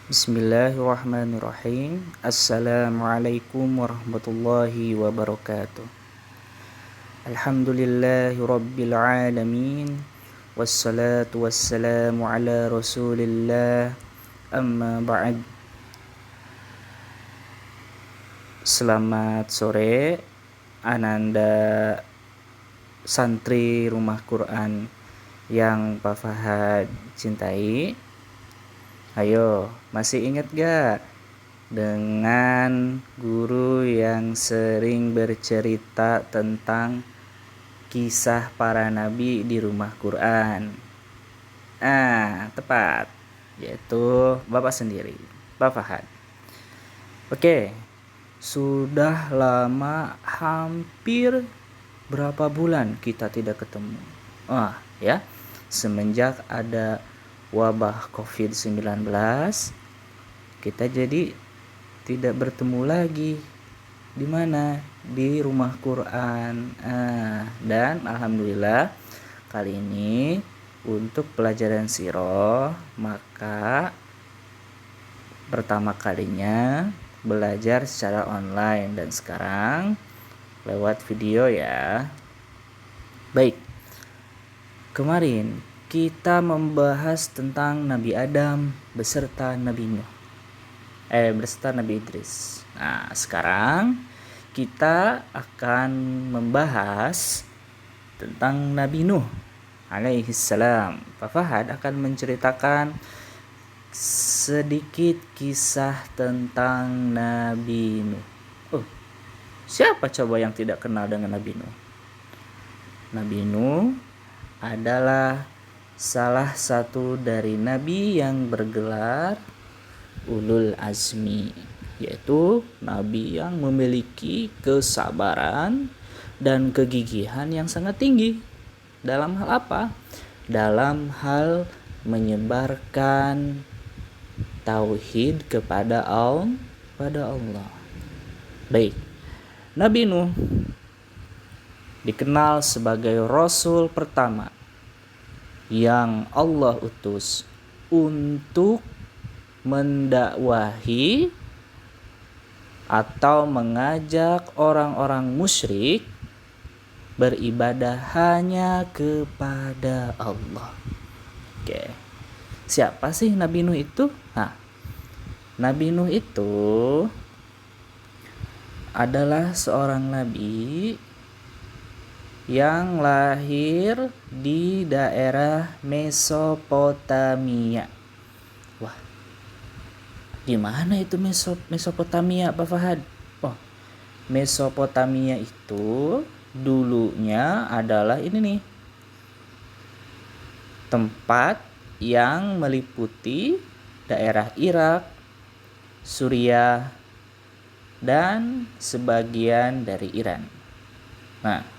Bismillahirrahmanirrahim. Assalamualaikum warahmatullahi wabarakatuh. Alhamdulillahi rabbil alamin. Wassalatu wassalamu ala rasulillah. Amma ba'd. Selamat sore Ananda santri Rumah Quran yang Pak Fahad cintai. Ayo, masih ingat gak dengan guru yang sering bercerita tentang kisah para nabi di Rumah Quran? Tepat, yaitu Bapak sendiri, Pak Fahad. Oke, sudah lama, hampir berapa bulan kita tidak ketemu. Ya, semenjak ada wabah COVID-19, kita jadi tidak bertemu lagi. Di mana? Di Rumah Quran. Dan alhamdulillah kali ini untuk pelajaran sirah, maka pertama kalinya belajar secara online dan sekarang lewat video ya. Baik. Kemarin kita membahas tentang Nabi Adam beserta Nabi Nuh. Beserta Nabi Idris. Nah, sekarang kita akan membahas tentang Nabi Nuh alaihi salam. Pak Fahad akan menceritakan sedikit kisah tentang Nabi Nuh. Siapa coba yang tidak kenal dengan Nabi Nuh? Nabi Nuh adalah salah satu dari nabi yang bergelar ulul azmi, yaitu nabi yang memiliki kesabaran dan kegigihan yang sangat tinggi. Dalam hal apa? Dalam hal menyebarkan tauhid kepada Allah. Baik, Nabi Nuh dikenal sebagai rasul pertama yang Allah utus untuk mendakwahi atau mengajak orang-orang musyrik beribadah hanya kepada Allah. Oke. Siapa sih Nabi Nuh itu? Nabi Nuh itu adalah seorang nabi yang lahir di daerah Mesopotamia. Wah, di mana itu Mesopotamia, Pak Fahad? Mesopotamia itu dulunya adalah ini nih, tempat yang meliputi daerah Irak, Suriah, dan sebagian dari Iran. Nah,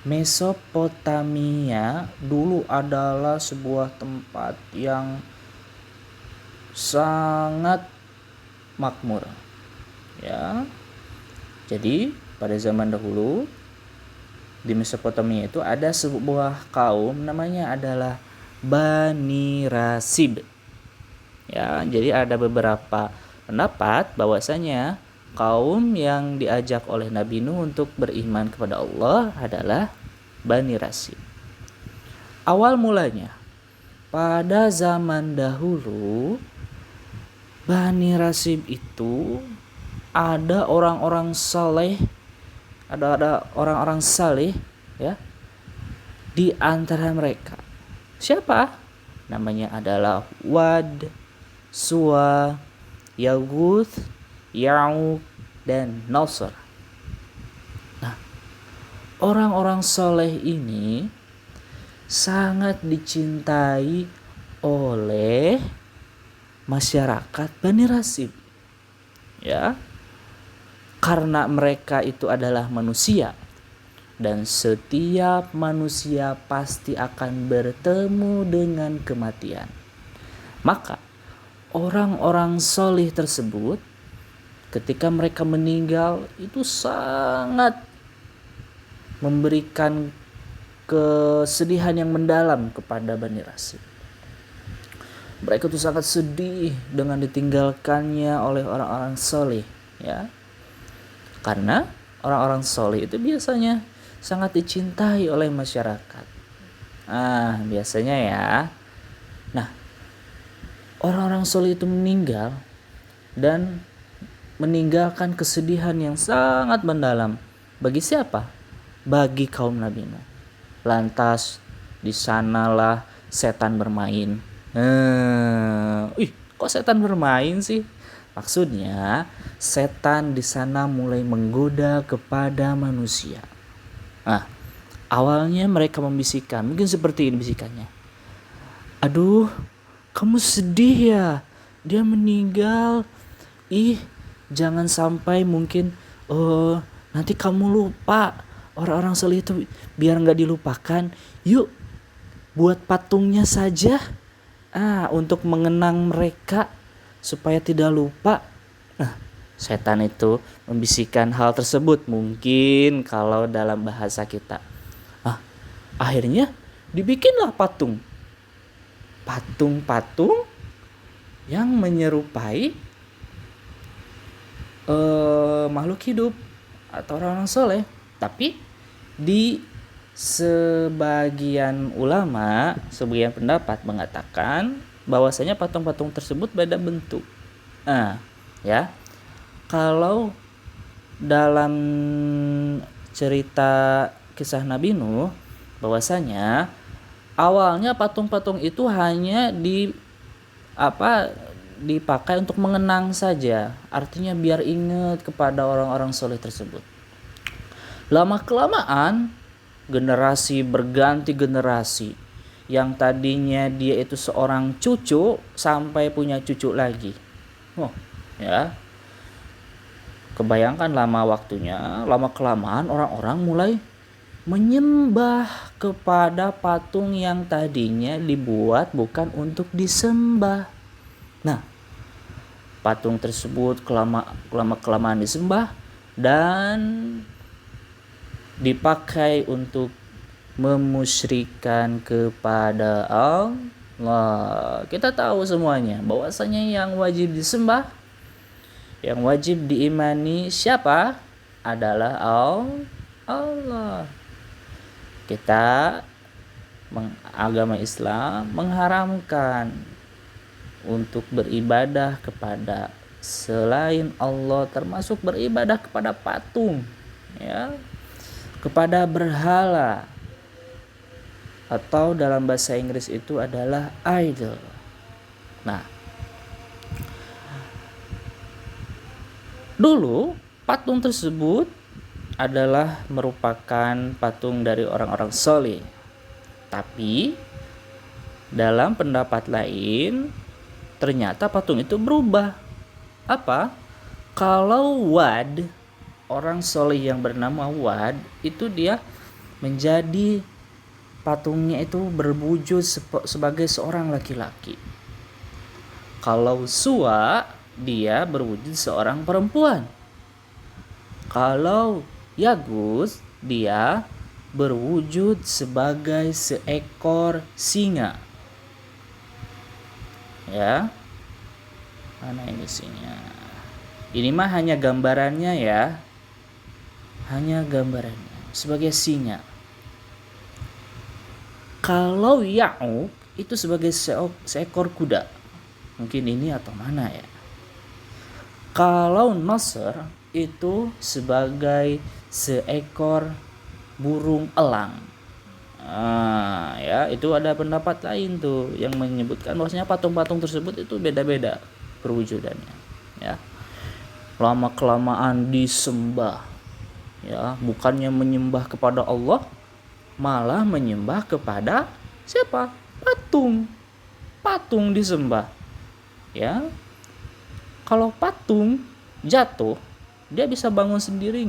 Mesopotamia dulu adalah sebuah tempat yang sangat makmur. Ya. Jadi, pada zaman dahulu di Mesopotamia itu ada sebuah kaum namanya adalah Bani Rasib. Ya, jadi ada beberapa pendapat bahwasanya kaum yang diajak oleh Nabi Nuh untuk beriman kepada Allah adalah Bani Rasib. Awal mulanya, pada zaman dahulu, Bani Rasib itu ada orang-orang saleh, ada orang-orang saleh ya di antara mereka. Siapa? Namanya adalah Wad, Suwa, Yaguth, Ya'uq, dan Nasr. Nah, orang-orang soleh ini sangat dicintai oleh masyarakat Bani Rasib. Ya, karena mereka itu adalah manusia, dan setiap manusia pasti akan bertemu dengan kematian. Maka orang-orang soleh tersebut ketika mereka meninggal itu sangat memberikan kesedihan yang mendalam kepada Bani Rasib. Mereka tuh sangat sedih dengan ditinggalkannya oleh orang-orang soleh, ya. Karena orang-orang soleh itu biasanya sangat dicintai oleh masyarakat. Biasanya ya. Nah, orang-orang soleh itu meninggal dan meninggalkan kesedihan yang sangat mendalam. Bagi siapa? Bagi kaum Nabi Nuh. Lantas di sanalah setan bermain. Kok setan bermain sih? Maksudnya setan di sana mulai menggoda kepada manusia. Awalnya mereka membisikkan, mungkin seperti ini bisikannya. Aduh, kamu sedih ya? Dia meninggal. Jangan sampai mungkin nanti kamu lupa. Orang-orang soleh itu biar gak dilupakan. Yuk, buat patungnya saja. Untuk mengenang mereka supaya tidak lupa. Setan itu membisikkan hal tersebut. Mungkin kalau dalam bahasa kita. Akhirnya dibikinlah patung. Patung-patung yang menyerupai makhluk hidup atau orang-orang soleh. Tapi di sebagian ulama, sebagian pendapat mengatakan bahwasanya patung-patung tersebut beda bentuk. Ya. Kalau dalam cerita kisah Nabi Nuh, bahwasanya awalnya patung-patung itu hanya dipakai untuk mengenang saja, artinya biar ingat kepada orang-orang soleh tersebut. Lama kelamaan generasi berganti generasi, yang tadinya dia itu seorang cucu sampai punya cucu lagi. Ya. Kebayangkan lama waktunya, lama kelamaan orang-orang mulai menyembah kepada patung yang tadinya dibuat bukan untuk disembah. Nah, patung tersebut kelamaan disembah dan dipakai untuk memusyrikan kepada Allah. Kita tahu semuanya bahwasanya yang wajib disembah, yang wajib diimani siapa? Adalah Allah. Kita agama Islam mengharamkan untuk beribadah kepada selain Allah, termasuk beribadah kepada patung, ya, kepada berhala, atau dalam bahasa Inggris itu adalah idol. Nah, dulu patung tersebut adalah merupakan patung dari orang-orang soleh. Tapi dalam pendapat lain ternyata patung itu berubah. Apa? Kalau Wad, orang soleh yang bernama Wad, itu dia menjadi patungnya itu berwujud sebagai seorang laki-laki. Kalau Suwa, dia berwujud seorang perempuan. Kalau Yagus, dia berwujud sebagai seekor singa. Ya. Mana ini singa? Ini mah hanya gambarannya ya. Hanya gambarannya sebagai singa. Kalau Ya'uq itu sebagai seekor kuda. Mungkin ini atau mana ya? Kalau Nasr itu sebagai seekor burung elang. Ya, itu ada pendapat lain tuh yang menyebutkan bahwasanya patung-patung tersebut itu beda-beda perwujudannya, ya. Lama kelamaan disembah, ya, bukannya menyembah kepada Allah, malah menyembah kepada siapa? Patung disembah, ya. Kalau patung jatuh, dia bisa bangun sendiri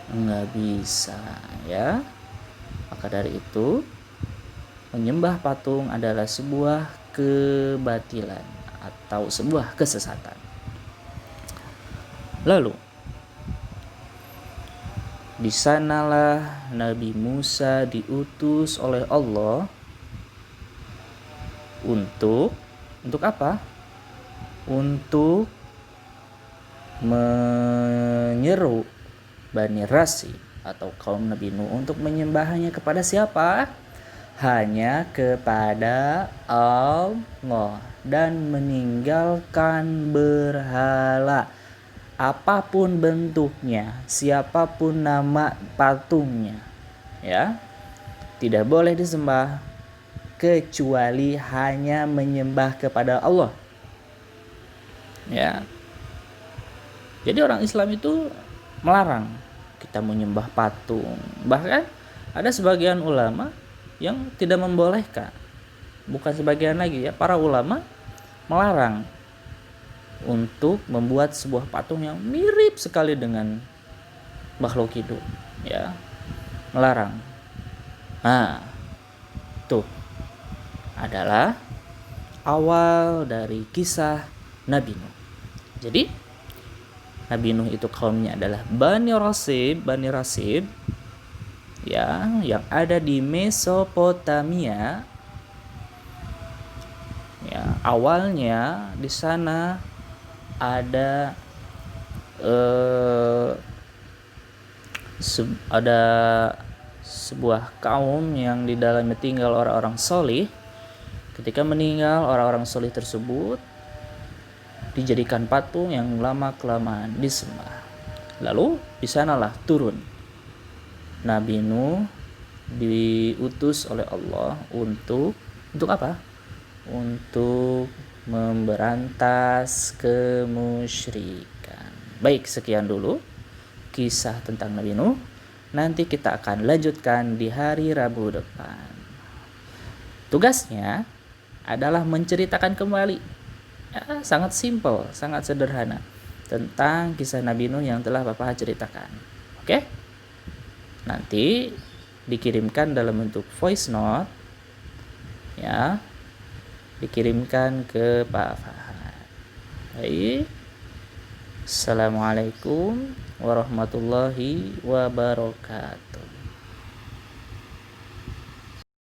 nggak bisa, ya. Maka dari itu menyembah patung adalah sebuah kebatilan atau sebuah kesesatan. Lalu di sanalah Nabi Musa diutus oleh Allah untuk apa? Untuk menyeru Bani Rasi atau kaum Nabi Nuh untuk menyembahnya kepada siapa? Hanya kepada Allah, dan meninggalkan berhala apapun bentuknya, siapapun nama patungnya, ya, tidak boleh disembah kecuali hanya menyembah kepada Allah, ya. Jadi orang Islam itu melarang kita menyembah patung. Bahkan ada sebagian ulama yang tidak membolehkan. Bukan sebagian lagi, ya, para ulama melarang untuk membuat sebuah patung yang mirip sekali dengan makhluk hidup, ya. Melarang. Nah, itu adalah awal dari kisah Nabi Nuh. Jadi Nabi Nuh itu kaumnya adalah Bani Rasib, ya, yang ada di Mesopotamia. Ya, awalnya di sana ada ada sebuah kaum yang di dalamnya tinggal orang-orang solih. Ketika meninggal orang-orang solih tersebut dijadikan patung yang lama-kelamaan disembah. Lalu di sanalah turun Nabi Nuh, diutus oleh Allah untuk apa? Untuk memberantas kemusyrikan. Baik, sekian dulu kisah tentang Nabi Nuh. Nanti kita akan lanjutkan di hari Rabu depan. Tugasnya adalah menceritakan kembali, ya, sangat simpel, sangat sederhana, tentang kisah Nabi Nuh yang telah Bapak ceritakan. Oke? Nanti dikirimkan dalam bentuk voice note, ya, dikirimkan ke Pak Fahad. Baik. Assalamualaikum warahmatullahi wabarakatuh.